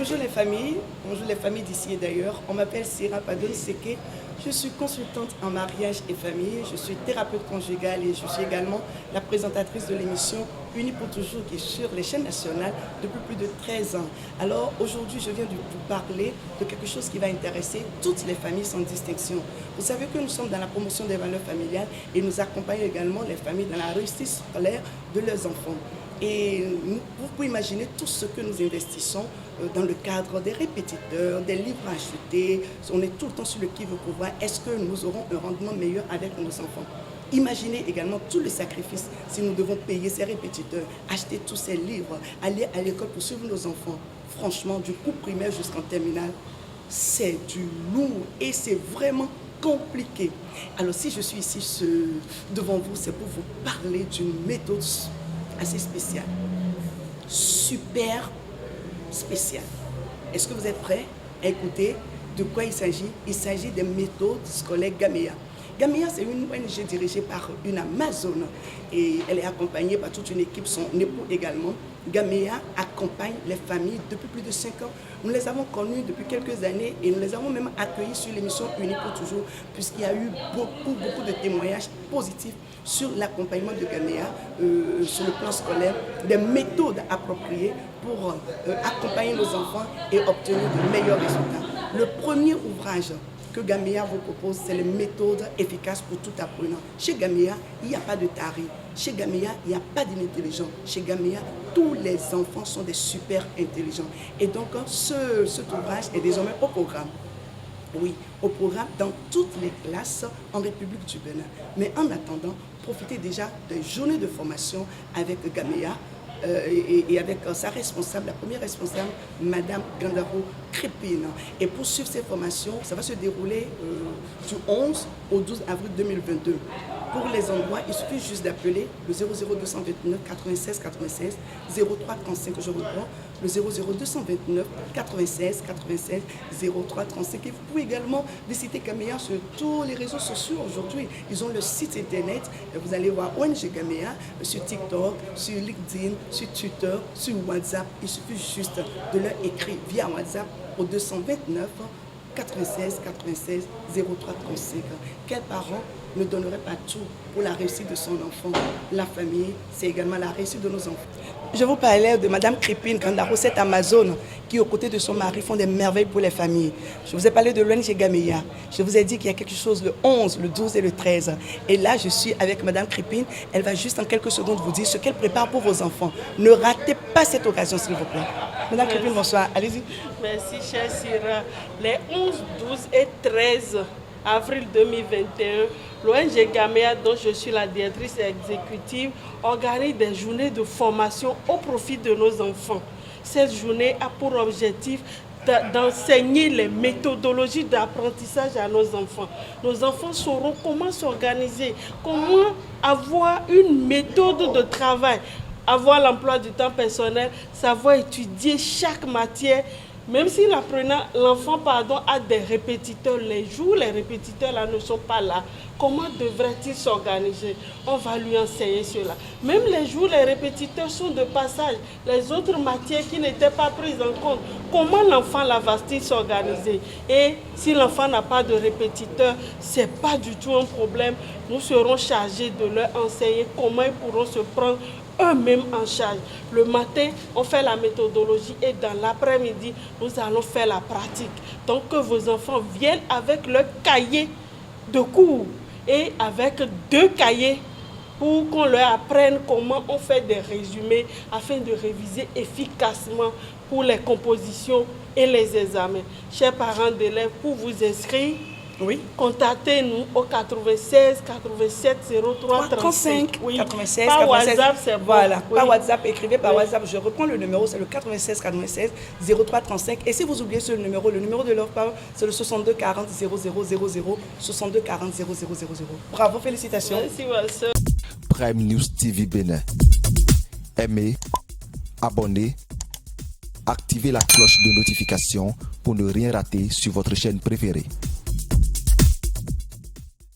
bonjour les familles d'ici et d'ailleurs. On m'appelle Sira Padon Seke. Je suis consultante en mariage et famille, je suis thérapeute conjugale et je suis également la présentatrice de l'émission Unis pour toujours qui est sur les chaînes nationales depuis plus de 13 ans. Alors aujourd'hui, je viens de vous parler de quelque chose qui va intéresser toutes les familles sans distinction. Vous savez que nous sommes dans la promotion des valeurs familiales et nous accompagnons également les familles dans la réussite scolaire de leurs enfants. Et vous pouvez imaginer tout ce que nous investissons dans le cadre des répétiteurs, des livres à acheter. On est tout le temps sur le qui veut pour voir est-ce que nous aurons un rendement meilleur avec nos enfants. Imaginez également tout le sacrifice si nous devons payer ces répétiteurs, acheter tous ces livres, aller à l'école pour suivre nos enfants. Franchement, du cours primaire jusqu'en terminale, c'est du lourd et c'est vraiment compliqué. Alors si je suis ici devant vous, c'est pour vous parler d'une méthode assez spéciale, super spéciale. Est-ce que vous êtes prêts à écouter de quoi il s'agit? Il s'agit des méthodes scolaires Gamea. Gamea, c'est une ONG dirigée par une Amazone et elle est accompagnée par toute une équipe, son époux également. Gamea accompagne les familles depuis plus de 5 ans. Nous les avons connus depuis quelques années et nous les avons même accueillis sur l'émission Unis pour toujours puisqu'il y a eu beaucoup de témoignages positifs sur l'accompagnement de Gamea sur le plan scolaire, des méthodes appropriées pour accompagner nos enfants et obtenir de meilleurs résultats. Le premier ouvrage que Gamea vous propose, c'est les méthodes efficaces pour tout apprenant. Chez Gamea, il n'y a pas de taré. Chez Gamea, il n'y a pas d'inintelligent. Chez Gamea, tous les enfants sont des super intelligents. Et donc, cet ouvrage est désormais au programme. Oui, au programme dans toutes les classes en République du Bénin. Mais en attendant, profitez déjà des journées de formation avec Gamea et avec sa responsable, la première responsable, Madame Gandaro Crépine. Et pour suivre ces formations, ça va se dérouler du 11 au 12 avril 2022. Pour les endroits, il suffit juste d'appeler le 00229 96 96 03 35, je reprends, le 00229 96 96 03 35. Et vous pouvez également visiter Gamea sur tous les réseaux sociaux aujourd'hui. Ils ont le site internet, vous allez voir ONG Gamea sur TikTok, sur LinkedIn, sur Twitter, sur WhatsApp. Il suffit juste de leur écrire via WhatsApp au 229 96 96 03 35. Quel parent ne donnerait pas tout pour la réussite de son enfant? La famille, c'est également la réussite de nos enfants. Je vous parlais de Madame Crépine Gandaro, cette Amazone qui, aux côtés de son mari, font des merveilles pour les familles. Je vous ai parlé de l'ONG Gamea. Je vous ai dit qu'il y a quelque chose le 11, le 12 et le 13. Et là, je suis avec Madame Crépine. Elle va juste en quelques secondes vous dire ce qu'elle prépare pour vos enfants. Ne ratez pas cette occasion, s'il vous plaît. Madame Crépine, bonsoir. Allez-y. Merci, chère Sira. Les 11, 12 et 13 avril 2021, l'ONG Gamea, dont je suis la directrice exécutive, organise des journées de formation au profit de nos enfants. Cette journée a pour objectif d'enseigner les méthodologies d'apprentissage à nos enfants. Nos enfants sauront comment s'organiser, comment avoir une méthode de travail, avoir l'emploi du temps personnel, savoir étudier chaque matière. Même si l'enfant a des répétiteurs, les jours les répétiteurs là ne sont pas là, comment devrait-il s'organiser? On va lui enseigner cela. Même les jours les répétiteurs sont de passage, les autres matières qui n'étaient pas prises en compte, comment l'enfant va-t-il s'organiser? Et si l'enfant n'a pas de répétiteur, ce n'est pas du tout un problème. Nous serons chargés de leur enseigner comment ils pourront se prendre eux-mêmes en charge. Le matin, on fait la méthodologie et dans l'après-midi, nous allons faire la pratique. Donc que vos enfants viennent avec leur cahier de cours et avec 2 cahiers pour qu'on leur apprenne comment on fait des résumés afin de réviser efficacement pour les compositions et les examens. Chers parents d'élèves, pour vous inscrire, oui, contactez-nous au 96 87 03 35. Oui. 96 par 96. WhatsApp, c'est bon. Voilà, Oui. par WhatsApp, écrivez par WhatsApp. Je reprends le numéro, c'est le 96 96 03 35. Et si vous oubliez ce numéro, le numéro de leur parole, c'est le 62 40 00 00 62 40 00 00. Bravo, félicitations. Merci, ma soeur. Prime News TV Bénin. Aimez, abonnez, activez la cloche de notification pour ne rien rater sur votre chaîne préférée.